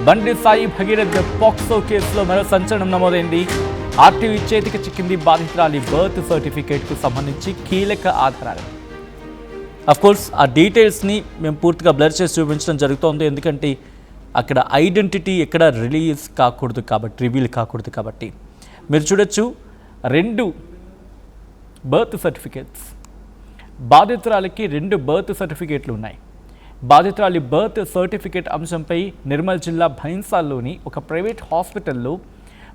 బండి సాయి భగీరథ్ పాక్సో కేసులో మరో సంచలనం నమోదైంది. ఆర్టీవీ చేతికి చిక్కింది బాధితురాలి బర్త్ సర్టిఫికేట్కు సంబంధించి కీలక ఆధారాలు. అఫ్కోర్స్ ఆ డీటెయిల్స్ని మేము పూర్తిగా బ్లర్ చేసి చూపించడం జరుగుతోంది. ఎందుకంటే అక్కడ ఐడెంటిటీ ఎక్కడ రిలీజ్ కాకూడదు కాబట్టి, రివీల్ కాకూడదు కాబట్టి. మీరు చూడొచ్చు 2 బర్త్ సర్టిఫికేట్స్. బాధితురాలికి 2 బర్త్ సర్టిఫికేట్లు ఉన్నాయి. బాధితురాలి బర్త్ సర్టిఫికేట్ అంశంపై నిర్మల్ జిల్లా భైన్సాల్లోని ఒక ప్రైవేట్ హాస్పిటల్లో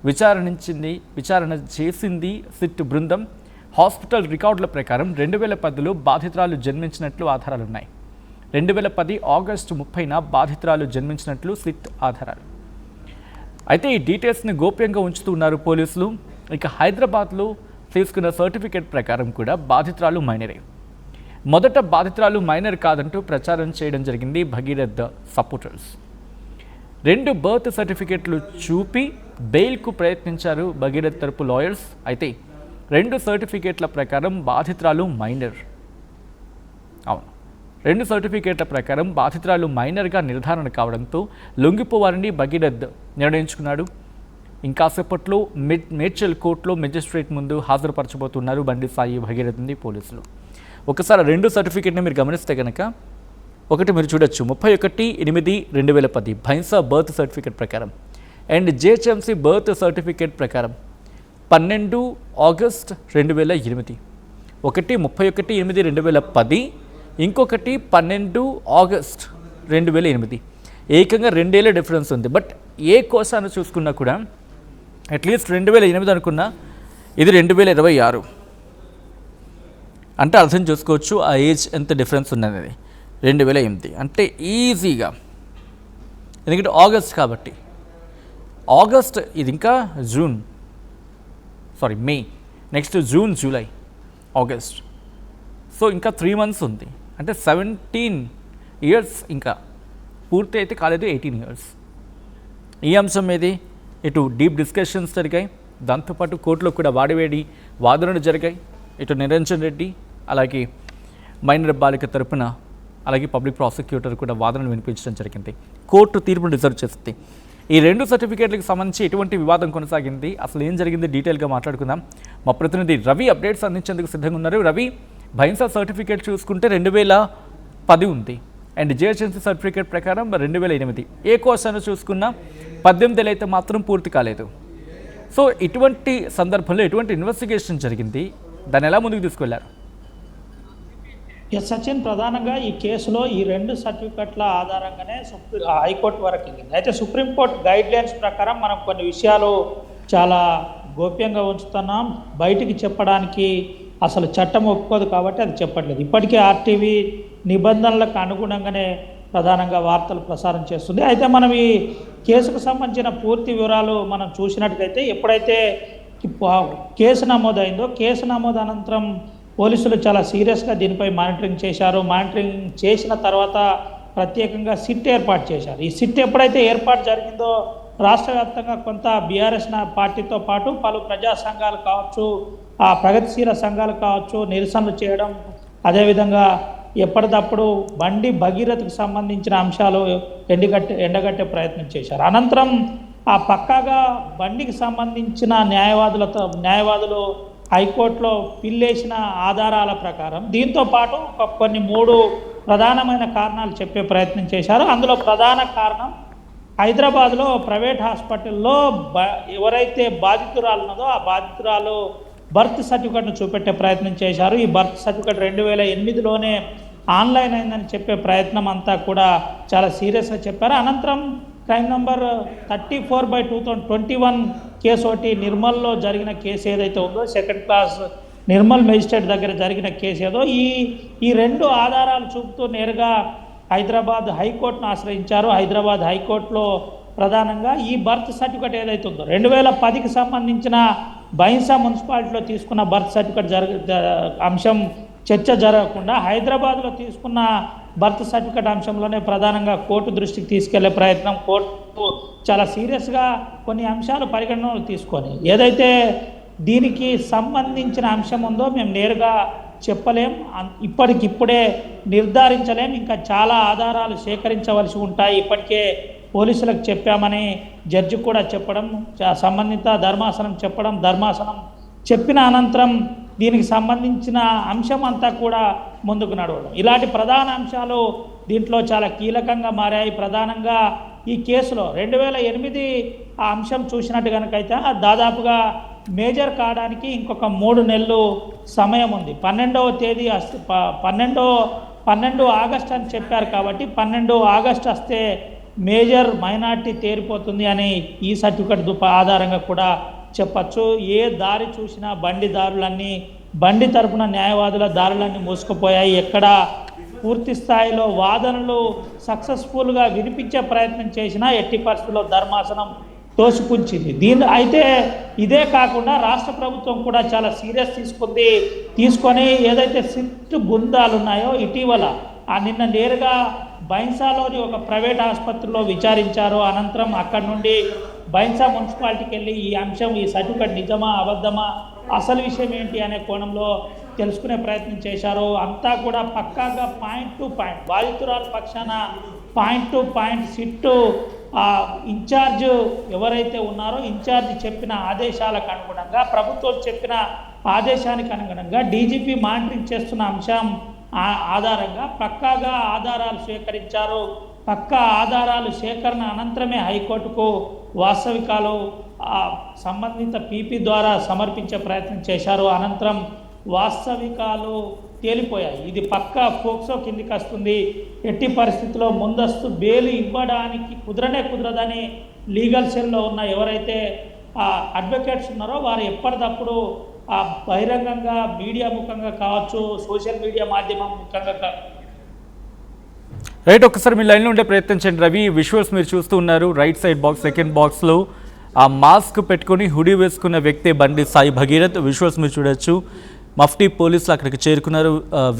విచారణ చేసింది సిట్ బృందం. హాస్పిటల్ రికార్డుల ప్రకారం 2010లో బాధితురాలు జన్మించినట్లు ఆధారాలున్నాయి. 2010 ఆగస్టు 30న బాధితురాలు జన్మించినట్లు సిట్ ఆధారాలు. అయితే ఈ డీటెయిల్స్ని గోప్యంగా ఉంచుతున్నారు పోలీసులు. ఇక హైదరాబాద్లో తీసుకున్న సర్టిఫికేట్ ప్రకారం కూడా బాధితురాలు మైనరే. మొదట బాధితురాలు మైనర్ కాదంటూ ప్రచారం చేయడం జరిగింది భగీరథ్ సపోర్టర్స్. 2 బర్త్ సర్టిఫికేట్లు చూపి బెయిల్కు ప్రయత్నించారు భగీరథ్ తరపు లాయర్స్. అయితే 2 సర్టిఫికేట్ల ప్రకారం బాధితురాలు మైనర్. అవును, 2 సర్టిఫికేట్ల ప్రకారం బాధితురాలు మైనర్గా నిర్ధారణ కావడంతో లొంగిపోవాలని భగీరథ్ నిర్ణయించుకున్నాడు. ఇంకాసేపట్లో మేడ్చల్ కోర్టులో మెజిస్ట్రేట్ ముందు హాజరుపరచబోతున్నారు బండి సాయి భగీరథ్ని పోలీసులు. ఒకసారి 2 సర్టిఫికేట్ని మీరు గమనిస్తే కనుక, ఒకటి మీరు చూడొచ్చు 31/8/2010 భైన్సా బర్త్ సర్టిఫికేట్ ప్రకారం అండ్ జిహెచ్ఎంసీ బర్త్ సర్టిఫికేట్ ప్రకారం 12 ఆగస్ట్ 2008. ఒకటి 31/8/2010, ఇంకొకటి 12 ఆగస్ట్ 2008. ఏకంగా 2 ఏళ్ళ డిఫరెన్స్ ఉంది. బట్ ఏ కోసాన్ని చూసుకున్నా కూడా అట్లీస్ట్ 2008 అనుకున్నా, ఇది 2026. అంటే అర్థం చేసుకోవచ్చు ఆ ఏజ్ ఎంత డిఫరెన్స్ ఉన్నది. 2008 అంటే ఈజీగా, ఎందుకంటే ఆగస్ట్ కాబట్టి. ఆగస్ట్ ఇది ఇంకా May, next June, July, August. So ఇంకా 3 months ఉంది. అంటే 17 years ఇంకా పూర్తి అయితే కాలేదు, 18 years. ఈ అంశం మీద ఇటు డీప్ డిస్కషన్స్ జరిగాయి, దాంతోపాటు కోర్టులో కూడా వాడివేడి వాదనలు జరిగాయి. ఇటు నిరంజన్ రెడ్డి అలాగే మైనర్ బాలిక తరపున అలాగే పబ్లిక్ ప్రాసిక్యూటర్ కూడా వాదనలు వినిపించడం జరిగింది. కోర్టు తీర్పును రిజర్వ్ చేస్తుంది. ఈ 2 సర్టిఫికేట్లకు సంబంధించి ఎటువంటి వివాదం కొనసాగింది, అసలు ఏం జరిగింది డీటెయిల్గా మాట్లాడుకుందాం. మా ప్రతినిధి రవి అప్డేట్స్ అందించేందుకు సిద్ధంగా ఉన్నారు. రవి, భైన్సా సర్టిఫికేట్ చూసుకుంటే 2010 ఉంది అండ్ జిహెచ్ఎంసీ సర్టిఫికేట్ ప్రకారం 2008. ఏ కోర్సును చూసుకున్నా 18 అయితే మాత్రం పూర్తి కాలేదు. సో ఇటువంటి సందర్భంలో ఎటువంటి ఇన్వెస్టిగేషన్ జరిగింది, దాన్ని ఎలా ముందుకు తీసుకెళ్లారు? సచిన్, ప్రధానంగా ఈ కేసులో ఈ 2 సర్టిఫికెట్ల ఆధారంగానే హైకోర్టు వరకు వెళ్ళింది. అయితే సుప్రీంకోర్టు గైడ్ లైన్స్ ప్రకారం మనం కొన్ని విషయాలు చాలా గోప్యంగా ఉంచుతున్నాం. బయటికి చెప్పడానికి అసలు చట్టం ఒప్పుకోదు కాబట్టి అది చెప్పట్లేదు. ఇప్పటికే ఆర్టీవీ నిబంధనలకు అనుగుణంగానే ప్రధానంగా వార్తలు ప్రసారం చేస్తుంది. అయితే మనం ఈ కేసుకు సంబంధించిన పూర్తి వివరాలు మనం చూసినట్టుగైతే, ఎప్పుడైతే కేసు నమోదైందో, కేసు నమోదు అనంతరం పోలీసులు చాలా సీరియస్గా దీనిపై మానిటరింగ్ చేశారు. మానిటరింగ్ చేసిన తర్వాత ప్రత్యేకంగా సిట్ ఏర్పాటు చేశారు. ఈ సిట్ ఎప్పుడైతే ఏర్పాటు జరిగిందో, రాష్ట్ర వ్యాప్తంగా కొంత బీఆర్ఎస్ పార్టీతో పాటు పలు ప్రజా సంఘాలు కావచ్చు, ప్రగతిశీల సంఘాలు కావచ్చు, నిరసనలు చేయడం, అదేవిధంగా ఎప్పటికప్పుడు బండి భగీరథకు సంబంధించిన అంశాలు ఎండగట్టే ప్రయత్నం చేశారు. అనంతరం పక్కాగా బండికి సంబంధించిన న్యాయవాదులు హైకోర్టులో పిల్లేసిన ఆధారాల ప్రకారం దీంతో పాటు కొన్ని 3 ప్రధానమైన కారణాలు చెప్పే ప్రయత్నం చేశారు. అందులో ప్రధాన కారణం, హైదరాబాద్లో ప్రైవేట్ హాస్పిటల్లో ఎవరైతే బాధితురాలు ఉన్నదో ఆ బాధితురాలు బర్త్ సర్టిఫికేట్ను చూపెట్టే ప్రయత్నం చేశారు. ఈ బర్త్ సర్టిఫికేట్ 2008లోనే ఆన్లైన్ అయిందని చెప్పే ప్రయత్నం అంతా కూడా చాలా సీరియస్గా చెప్పారు. అనంతరం క్రైమ్ నంబర్ 34/2021 కేసు ఒకటి, నిర్మల్లో జరిగిన కేసు ఏదైతే ఉందో, 2nd క్లాస్ నిర్మల్ మేజిస్ట్రేట్ దగ్గర జరిగిన కేసు ఏదో, ఈ 2 ఆధారాలు చూపుతూ నేరుగా హైదరాబాద్ హైకోర్టును ఆశ్రయించారు. హైదరాబాద్ హైకోర్టులో ప్రధానంగా ఈ బర్త్ సర్టిఫికేట్ ఏదైతే ఉందో, 2010కి సంబంధించిన భైన్సా మున్సిపాలిటీలో తీసుకున్న బర్త్ సర్టిఫికేట్ అంశం చర్చ జరగకుండా హైదరాబాద్లో తీసుకున్న బర్త్ సర్టిఫికేట్ అంశంలోనే ప్రధానంగా కోర్టు దృష్టికి తీసుకెళ్లే ప్రయత్నం. కోర్టు చాలా సీరియస్గా కొన్ని అంశాలు పరిగణనలో తీసుకొని, ఏదైతే దీనికి సంబంధించిన అంశం ఉందో మేము నేరుగా చెప్పలేం, ఇప్పటికిప్పుడే నిర్ధారించలేం, ఇంకా చాలా ఆధారాలు సేకరించవలసి ఉంటాయి. ఇప్పటికే పోలీసులకు చెప్పామని జడ్జి కూడా చెప్పడం, సంబంధిత ధర్మాసనం చెప్పడం, ధర్మాసనం చెప్పిన అనంతరం దీనికి సంబంధించిన అంశం అంతా కూడా ముందుకు నడవడం, ఇలాంటి ప్రధాన అంశాలు దీంట్లో చాలా కీలకంగా మారాయి. ప్రధానంగా ఈ కేసులో 2008 ఆ అంశం చూసినట్టు కనుకైతే దాదాపుగా మేజర్ కావడానికి ఇంకొక 3 నెలలు సమయం ఉంది. 12వ తేదీ 12 ఆగస్టు అని చెప్పారు కాబట్టి 12 ఆగస్టు వస్తే మేజర్ మైనార్టీ తేరిపోతుంది అని ఈ సర్టిఫికెట్ ఆధారంగా కూడా చెప్పచ్చు. ఏ దారి చూసినా బండి తరపున న్యాయవాదుల దారులన్నీ మూసుకుపోయాయి. ఎక్కడ పూర్తి స్థాయిలో వాదనలు సక్సెస్ఫుల్గా వినిపించే ప్రయత్నం చేసినా ఎట్టి పరిస్థితుల్లో ధర్మాసనం తోసిపుంచింది. అయితే ఇదే కాకుండా రాష్ట్ర ప్రభుత్వం కూడా చాలా సీరియస్ తీసుకొని ఏదైతే సిట్ బృందాలు ఉన్నాయో ఇటీవల నిన్న నేరుగా బైన్సాలోని ఒక ప్రైవేట్ ఆసుపత్రిలో విచారించారు. అనంతరం అక్కడి నుండి బైన్సా మున్సిపాలిటీకి వెళ్ళి ఈ అంశం, ఈ సర్టిఫికెట్ నిజమా అబద్ధమా, అసలు విషయం ఏంటి అనే కోణంలో తెలుసుకునే ప్రయత్నం చేశారు. అంతా కూడా పక్కాగా పాయింట్ టు పాయింట్ బాధితురాలు పక్షాన point to point SIT incharge ఎవరైతే ఉన్నారో ఇన్ఛార్జ్ చెప్పిన ఆదేశాలకు అనుగుణంగా, ప్రభుత్వం చెప్పిన ఆదేశానికి అనుగుణంగా డీజీపీ మానిటరింగ్ చేస్తున్న అంశం ఆధారంగా పక్కాగా ఆధారాలు సేకరించారు. పక్కా ఆధారాలు సేకరణ అనంతరమే హైకోర్టుకు వాస్తవికాలు సంబంధిత పీపీ ద్వారా సమర్పించే ప్రయత్నం చేశారు. అనంతరం వాస్తవికాలు తేలిపోయాయి. ఇది పక్కా పోక్సో కిందికి వస్తుంది. ఎట్టి పరిస్థితుల్లో ముందస్తు బెయిల్ ఇవ్వడానికి కుదరదని లీగల్ సెల్లో ఉన్న ఎవరైతే అడ్వకేట్స్ ఉన్నారో వారు ఎప్పటికప్పుడు బహిరంగంగా మీడియా ముఖంగా కావచ్చు, సోషల్ మీడియా మాధ్యమం ముఖంగా రైట్. ఒకసారి మీ లైన్లో ఉండే ప్రయత్నించండి రవి. విజువల్స్ మీరు చూస్తూ ఉన్నారు. రైట్ సైడ్ బాక్స్, సెకండ్ బాక్స్లో ఆ మాస్క్ పెట్టుకుని హుడీ వేసుకున్న వ్యక్తి బండి సాయి భగీరథ్. విజువల్స్ మీరు చూడొచ్చు. మఫ్టీ పోలీసులు అక్కడికి చేరుకున్నారు.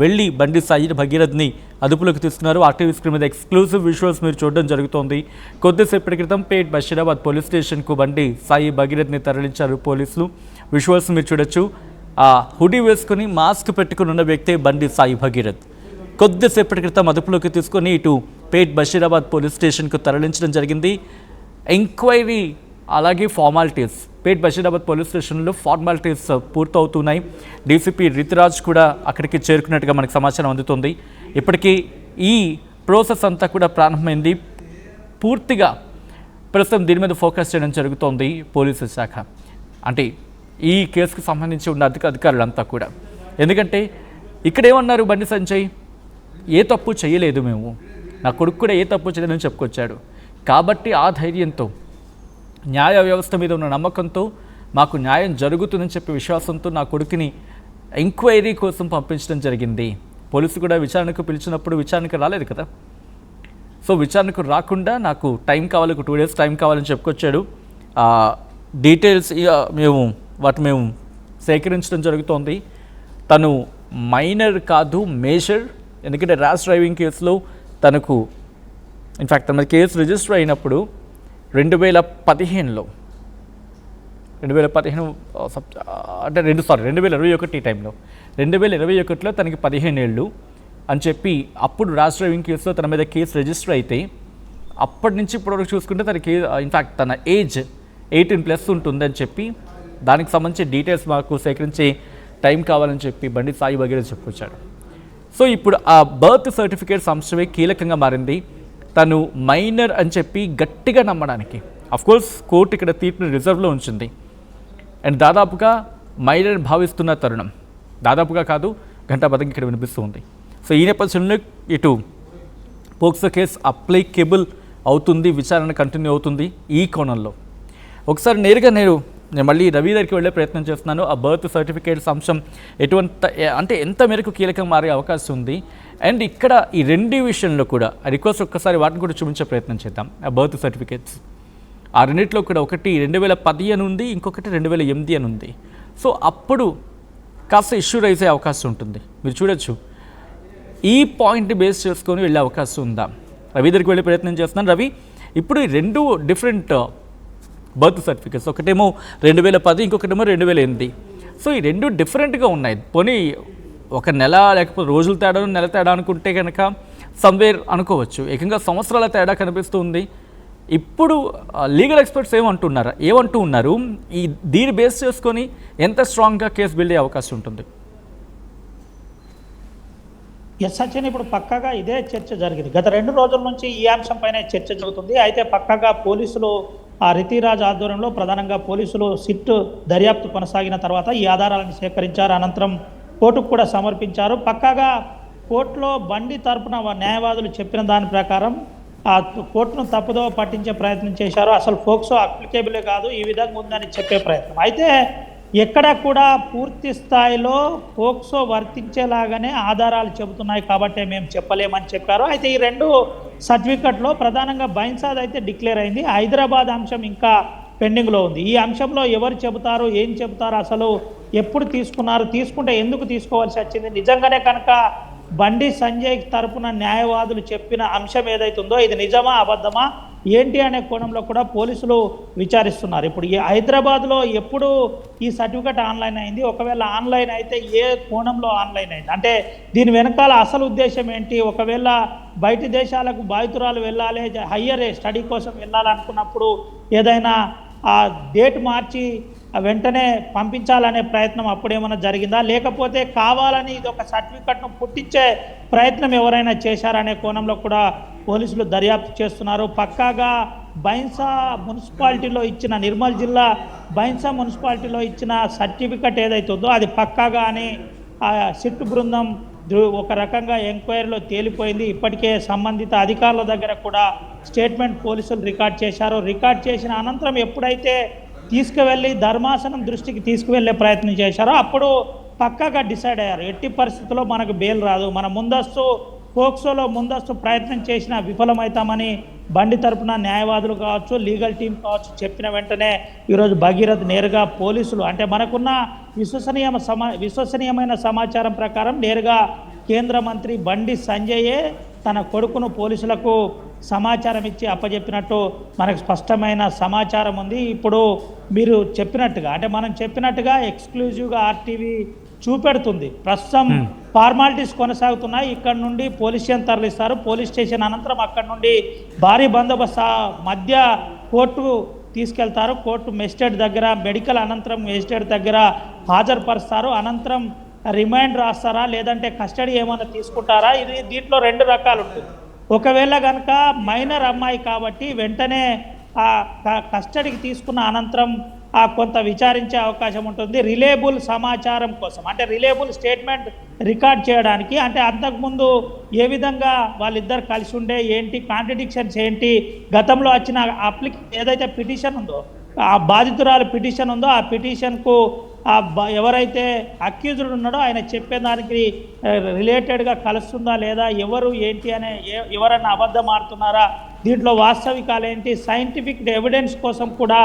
వెళ్ళి బండి సాయి భగీరథ్ని అదుపులోకి తీసుకున్నారు. ఆర్టీవీ స్క్రీన్ మీద ఎక్స్క్లూజివ్ విజువల్స్ మీరు చూడడం జరుగుతోంది. కొద్దిసేపటి క్రితం పేట్ బషీరాబాద్ పోలీస్ స్టేషన్కు బండి సాయి భగీరథ్ని తరలించారు పోలీసులు. విజువల్స్ మీరు చూడొచ్చు. ఆ హుడీ వేసుకుని మాస్క్ పెట్టుకుని ఉన్న వ్యక్తి బండి సాయి భగీరథ్. కొద్దిసేపటి క్రితం అదుపులోకి తీసుకొని ఇటు పేట్ బషీరాబాద్ పోలీస్ స్టేషన్కు తరలించడం జరిగింది. ఎంక్వైరీ అలాగే ఫార్మాలిటీస్ పేట్ బషీరాబాద్ పోలీస్ స్టేషన్లో ఫార్మాలిటీస్ పూర్తవుతున్నాయి. డీసీపీ రితిరాజ్ కూడా అక్కడికి చేరుకున్నట్టుగా మనకు సమాచారం అందుతుంది. ఇప్పటికీ ఈ ప్రాసెస్ అంతా కూడా ప్రారంభమైంది. పూర్తిగా ప్రస్తుతం దీని మీద ఫోకస్ చేయడం జరుగుతోంది పోలీసు శాఖ. అంటే ఈ కేసుకు సంబంధించి ఉన్న అధికారులంతా కూడా. ఎందుకంటే ఇక్కడ ఏమన్నారు బండి సంజయ్, ఏ తప్పు చేయలేదు మేము, నా కొడుకు కూడా ఏ తప్పు చేయలేదని చెప్పుకొచ్చాడు. కాబట్టి ఆ ధైర్యంతో, న్యాయ వ్యవస్థ మీద ఉన్న నమ్మకంతో, మాకు న్యాయం జరుగుతుందని చెప్పే విశ్వాసంతో నా కొడుకుని ఎంక్వైరీ కోసం పంపించడం జరిగింది. పోలీసు కూడా విచారణకు పిలిచినప్పుడు విచారణకు రాలేదు కదా. సో విచారణకు రాకుండా నాకు టైం కావాలి, 2 days టైం కావాలని చెప్పుకొచ్చాడు. డీటెయిల్స్ మేము సేకరించడం జరుగుతోంది. తను మైనర్ కాదు, మేజర్. ఎందుకంటే ర్యాష్ డ్రైవింగ్ కేసులో తనకు ఇన్ఫ్యాక్ట్ తన కేసు రిజిస్టర్ అయినప్పుడు 2015 అంటే 2021 టైంలో 2021లో తనకి 15 ఏళ్ళు అని చెప్పి అప్పుడు ర్యాష్ డ్రైవింగ్ కేసులో తన మీద కేసు రిజిస్టర్ అయితే అప్పటి నుంచి ఇప్పటివరకు చూసుకుంటే తనకి ఇన్ఫ్యాక్ట్ తన ఏజ్ 18+ ఉంటుందని చెప్పి దానికి సంబంధించి డీటెయిల్స్ మాకు సేకరించి టైం కావాలని చెప్పి బండి సాయి భగీరథ్ చెప్పుకొచ్చాడు. సో ఇప్పుడు ఆ బర్త్ సర్టిఫికేట్స్ అంశమే కీలకంగా మారింది. తను మైనర్ అని చెప్పి గట్టిగా నమ్మడానికి అఫ్కోర్స్ కోర్టు ఇక్కడ తీర్పుని రిజర్వ్లో ఉంచింది. అండ్ దాదాపుగా మైనర్ భావిస్తున్న తరుణం, దాదాపుగా కాదు గంటాబద్ధంగా ఇక్కడ వినిపిస్తూ ఉంది. సో ఈ నేపథ్యంలో ఇటు పోక్సో కేసు అప్లికేబుల్ అవుతుంది, విచారణ కంటిన్యూ అవుతుంది. ఈ కోణంలో ఒకసారి నేరుగా నేను మళ్ళీ రవి దగ్గరికి వెళ్ళే ప్రయత్నం చేస్తున్నాను. ఆ బర్త్ సర్టిఫికేట్స్ అంశం అంటే ఎంత మేరకు కీలకం మారే అవకాశం ఉంది. అండ్ ఇక్కడ ఈ రెండు విషయంలో కూడా రిక్వెస్ట్ ఒక్కసారి వాటిని కూడా చూపించే ప్రయత్నం చేద్దాం. ఆ బర్త్ సర్టిఫికేట్స్ ఆ రెండింటిలో కూడా ఒకటి 2010 అని ఉంది, ఇంకొకటి 2008 అని ఉంది. సో అప్పుడు కాస్త ఇష్యూ రైజ్ అయ్యే అవకాశం ఉంటుంది. మీరు చూడొచ్చు, ఈ పాయింట్ని బేస్ చేసుకొని వెళ్ళే అవకాశం ఉందా? రవి దగ్గరికి వెళ్ళే ప్రయత్నం చేస్తున్నాను. రవి, ఇప్పుడు ఈ రెండు డిఫరెంట్ బర్త్ సర్టిఫికేట్స్, ఒకటేమో 2010, ఇంకొకటేమో 2008. సో ఈ రెండు డిఫరెంట్గా ఉన్నాయి. పోనీ ఒక నెల లేకపోతే రోజుల తేడా, నెల తేడా అనుకుంటే కనుక సమ్వేర్ అనుకోవచ్చు. ఏకంగా సంవత్సరాల తేడా కనిపిస్తుంది. ఇప్పుడు లీగల్ ఎక్స్పర్ట్స్ ఏమంటూ ఉన్నారు దీన్ని బేస్ చేసుకొని ఎంత స్ట్రాంగ్గా కేసు బిల్డ్ అయ్యే అవకాశం ఉంటుంది? ఎస్ సచిన్, ఇప్పుడు పక్కాగా ఇదే చర్చ జరిగింది. గత 2 రోజుల నుంచి ఈ అంశం పైన చర్చ జరుగుతుంది. అయితే పక్కాగా పోలీసులు ఆ రితిరాజ్ ఆధ్వర్యంలో ప్రధానంగా పోలీసులు సిట్ దర్యాప్తు కొనసాగిన తర్వాత ఈ ఆధారాలను సేకరించారు. అనంతరం కోర్టుకు కూడా సమర్పించారు. పక్కాగా కోర్టులో బండి తరపున న్యాయవాదులు చెప్పిన దాని ప్రకారం ఆ కోర్టును తప్పుదో పట్టించే ప్రయత్నం చేశారు. అసలు ఫోక్సో అప్లికేబులే కాదు, ఈ విధంగా ఉందని చెప్పే ప్రయత్నం. అయితే ఎక్కడ కూడా పూర్తి స్థాయిలో ఫోక్సో వర్తించేలాగానే ఆధారాలు చెబుతున్నాయి కాబట్టి మేము చెప్పలేమని చెప్పారు. అయితే ఈ 2 సర్టిఫికెట్లో ప్రధానంగా బైన్సాద్ అయితే డిక్లేర్ అయింది. హైదరాబాద్ అంశం ఇంకా పెండింగ్లో ఉంది. ఈ అంశంలో ఎవరు చెబుతారు, ఏం చెబుతారు, అసలు ఎప్పుడు తీసుకున్నారు, తీసుకుంటే ఎందుకు తీసుకోవాల్సి వచ్చింది, నిజంగానే కనుక బండి సంజయ్ తరపున న్యాయవాదులు చెప్పిన అంశం ఏదైతే ఉందో ఇది నిజమా అబద్ధమా ఏంటి అనే కోణంలో కూడా పోలీసులు విచారిస్తున్నారు. ఇప్పుడు ఈ హైదరాబాద్లో ఎప్పుడు ఈ సర్టిఫికెట్ ఆన్లైన్ అయింది, ఒకవేళ ఆన్లైన్ అయితే ఏ కోణంలో ఆన్లైన్ అయింది, అంటే దీని వెనకాల అసలు ఉద్దేశం ఏంటి, ఒకవేళ బయటి దేశాలకు బాధితురాలు వెళ్ళాలి, హయ్యర్ స్టడీ కోసం వెళ్ళాలనుకున్నప్పుడు ఏదైనా ఆ డేట్ మార్చి వెంటనే పంపించాలనే ప్రయత్నం అప్పుడేమైనా జరిగిందా, లేకపోతే కావాలని ఇది ఒక సర్టిఫికెట్ను పుట్టించే ప్రయత్నం ఎవరైనా చేశారనే కోణంలో కూడా పోలీసులు దర్యాప్తు చేస్తున్నారు. పక్కాగా బైన్సా మున్సిపాలిటీలో ఇచ్చిన నిర్మల్ జిల్లా బైన్సా మున్సిపాలిటీలో ఇచ్చిన సర్టిఫికెట్ ఏదైతే ఉందో అది పక్కాగా అని ఆ సిట్ బృందం ఒక రకంగా ఎంక్వైరీలో తేలిపోయింది. ఇప్పటికే సంబంధిత అధికారుల దగ్గర కూడా స్టేట్మెంట్ పోలీసులు రికార్డ్ చేశారు. రికార్డ్ చేసిన అనంతరం ఎప్పుడైతే తీసుకువెళ్ళి ధర్మాసనం దృష్టికి తీసుకువెళ్ళే ప్రయత్నం చేశారో అప్పుడు పక్కాగా డిసైడ్ అయ్యారు, ఎట్టి పరిస్థితుల్లో మనకు బెయిల్ రాదు, మన పోక్సోలో ముందస్తు ప్రయత్నం చేసిన విఫలమవుతామని బండి తరపున న్యాయవాదులు కావచ్చు, లీగల్ టీం కావచ్చు చెప్పిన వెంటనే ఈరోజు భగీరథ్ నేరుగా పోలీసులు, అంటే మనకున్న విశ్వసనీయమైన సమాచారం ప్రకారం నేరుగా కేంద్ర మంత్రి బండి సంజయే తన కొడుకును పోలీసులకు సమాచారం ఇచ్చి అప్పచెప్పినట్టు మనకు స్పష్టమైన సమాచారం ఉంది. ఇప్పుడు మీరు చెప్పినట్టుగా, అంటే మనం చెప్పినట్టుగా ఎక్స్క్లూజివ్గా ఆర్టీవీ చూపెడుతుంది. ప్రస్తుతం ఫార్మాలిటీస్ కొనసాగుతున్నాయి. ఇక్కడ నుండి పోలీస్ స్టేషన్ తరలిస్తారు. పోలీస్ స్టేషన్ అనంతరం అక్కడ నుండి భారీ బందోబస్తు మధ్య కోర్టు తీసుకెళ్తారు. కోర్టు మెజిస్ట్రేట్ దగ్గర మెడికల్ అనంతరం మెజిస్ట్రేట్ దగ్గర హాజరుపరుస్తారు. అనంతరం రిమైండ్ రాస్తారా లేదంటే కస్టడీ ఏమైనా తీసుకుంటారా, ఇది దీంట్లో 2 రకాలు ఉంటుంది. ఒకవేళ కనుక మైనర్ అమ్మాయి కాబట్టి వెంటనే ఆ కస్టడీకి తీసుకున్న అనంతరం కొంత విచారించే అవకాశం ఉంటుంది. రిలేబుల్ సమాచారం కోసం, అంటే రిలేబుల్ స్టేట్మెంట్ రికార్డ్ చేయడానికి, అంటే అంతకుముందు ఏ విధంగా వాళ్ళిద్దరు కలిసి ఉండే ఏంటి, కాంట్రడిక్షన్స్ ఏంటి, గతంలో వచ్చిన ఏదైతే పిటిషన్ ఉందో ఆ బాధితురాలు పిటిషన్ ఉందో ఆ పిటిషన్కు ఎవరైతే అక్యూజ్డ్ ఉన్నాడో ఆయన చెప్పేదానికి రిలేటెడ్గా కలుస్తుందా లేదా, ఎవరు ఏంటి అనే ఎవరన్నా అబద్ధం ఆడుతున్నారా, దీంట్లో వాస్తవికాలు ఏంటి, సైంటిఫిక్ ఎవిడెన్స్ కోసం కూడా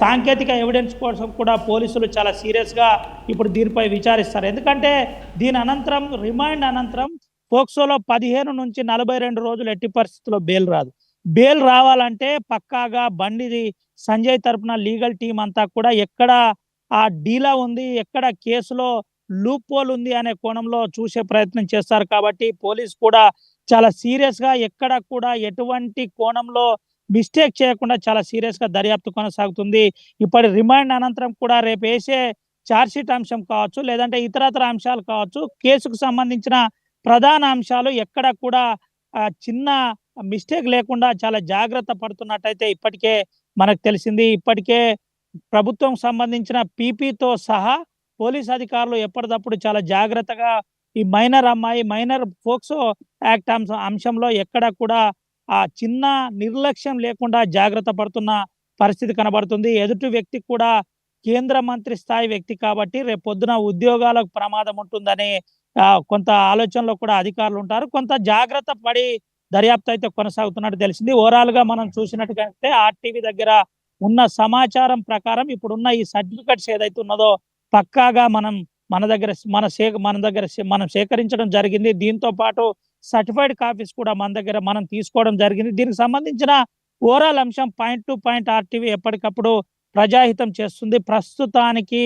సాంకేతిక ఎవిడెన్స్ కోసం కూడా పోలీసులు చాలా సీరియస్గా ఇప్పుడు దీనిపై విచారిస్తారు. ఎందుకంటే దీని అనంతరం రిమాండ్ అనంతరం పోక్సోలో 15 నుంచి 42 రోజులు ఎట్టి పరిస్థితుల్లో బెయిల్ రాదు. బెయిల్ రావాలంటే పక్కాగా బండిది సంజయ్ తరపున లీగల్ టీం అంతా కూడా ఎక్కడ ఆ డీలా ఉంది, ఎక్కడ కేసులో లూప్ హోల్ ఉంది అనే కోణంలో చూసే ప్రయత్నం చేస్తారు. కాబట్టి పోలీసు కూడా చాలా సీరియస్గా ఎక్కడ కూడా ఎటువంటి కోణంలో మిస్టేక్ చేయకుండా చాలా సీరియస్గా దర్యాప్తు కొనసాగుతుంది. ఇప్పటి రిమాండ్ అనంతరం కూడా రేపు వేసే ఛార్జ్షీట్ అంశం కావచ్చు, లేదంటే ఇతరత్ర అంశాలు కావచ్చు, కేసుకు సంబంధించిన ప్రధాన అంశాలు ఎక్కడ కూడా చిన్న మిస్టేక్ లేకుండా చాలా జాగ్రత్త పడుతున్నట్టయితే ఇప్పటికే మనకు తెలిసింది. ఇప్పటికే ప్రభుత్వం సంబంధించిన పీపీతో సహా పోలీస్ అధికారులు ఎప్పటికప్పుడు చాలా జాగ్రత్తగా ఈ మైనర్ పోక్సో యాక్ట్ అంశంలో ఎక్కడ కూడా ఆ చిన్న నిర్లక్ష్యం లేకుండా జాగ్రత్త పడుతున్న పరిస్థితి కనబడుతుంది. ఎదుటి వ్యక్తి కూడా కేంద్ర మంత్రి స్థాయి వ్యక్తి కాబట్టి రేపు పొద్దున ఉద్యోగాలకు ప్రమాదం ఉంటుందని కొంత ఆలోచనలో కూడా అధికారులు ఉంటారు. కొంత జాగ్రత్త పడి దర్యాప్తు అయితే కొనసాగుతున్నట్టు తెలిసింది. ఓవరాల్గా మనం చూసినట్టుగైతే ఆర్టీవీ దగ్గర ఉన్న సమాచారం ప్రకారం ఇప్పుడున్న ఈ సర్టిఫికెట్స్ ఏదైతే ఉన్నదో పక్కాగా మనం సేకరించడం జరిగింది. దీంతో పాటు సర్టిఫైడ్ కాపీస్ కూడా మనం తీసుకోవడం జరిగింది. దీనికి సంబంధించిన ఓవరాల్ అంశం పాయింట్ టు పాయింట్ ఆర్టీవీ ఎప్పటికప్పుడు ప్రజాహితం చేస్తుంది. ప్రస్తుతానికి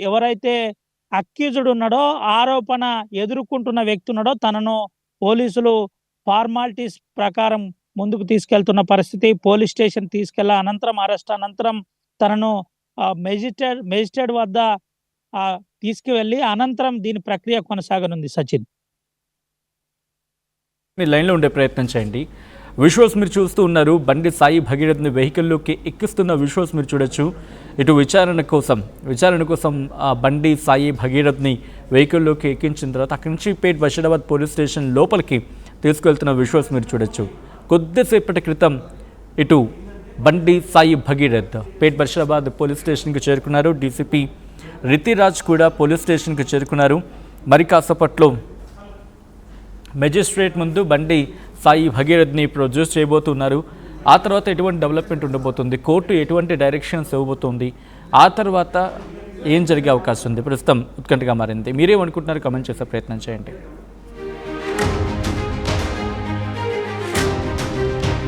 ఎవరైతే అక్యూజ్డ్ ఉన్నాడో, ఆరోపణ ఎదుర్కొంటున్న వ్యక్తి ఉన్నాడో తనను పోలీసులు ఫార్మాలిటీస్ ప్రకారం ముందుకు తీసుకెళ్తున్న పరిస్థితి. పోలీస్ స్టేషన్ అనంతరం అరెస్ట్ అనంతరం తనను మేజిస్ట్రేట్ వద్ద తీసుకువెళ్ళి అనంతరం దీని ప్రక్రియ కొనసాగనుంది. సచిన్, మీరు లైన్లో ఉండే ప్రయత్నం చేయండి. విజువల్స్ మీరు చూస్తూ ఉన్నారు. బండి సాయి భగీరథ్ని వెహికల్లోకి ఎక్కిస్తున్న విజువల్స్ మీరు చూడొచ్చు. ఇటు విచారణ కోసం బండి సాయి భగీరథ్ని వెహికల్లోకి ఎక్కించిన తర్వాత అక్కడి నుంచి పేట్ బషీరాబాద్ పోలీస్ స్టేషన్ లోపలికి తీసుకెళ్తున్న విజువల్స్ మీరు చూడొచ్చు. కొద్దిసేపటి క్రితం ఇటు బండి సాయి భగీరథ్ పేట్ బషీరాబాద్ పోలీస్ స్టేషన్కి చేరుకున్నారు. డీసీపీ రితిరాజ్ కూడా పోలీస్ స్టేషన్కి చేరుకున్నారు. మరి కాసేపట్లో మెజిస్ట్రేట్ ముందు బండి సాయి భగీరథ్ని ప్రొడ్యూస్ చేయబోతున్నారు. ఆ తర్వాత ఎటువంటి డెవలప్మెంట్ ఉండబోతుంది, కోర్టు ఎటువంటి డైరెక్షన్స్ ఇవ్వబోతుంది, ఆ తర్వాత ఏం జరిగే అవకాశం ఉంది, ప్రస్తుతం ఉత్కంఠగా మారింది. మీరేమనుకుంటున్నారు, కమెంట్ చేసే ప్రయత్నం చేయండి.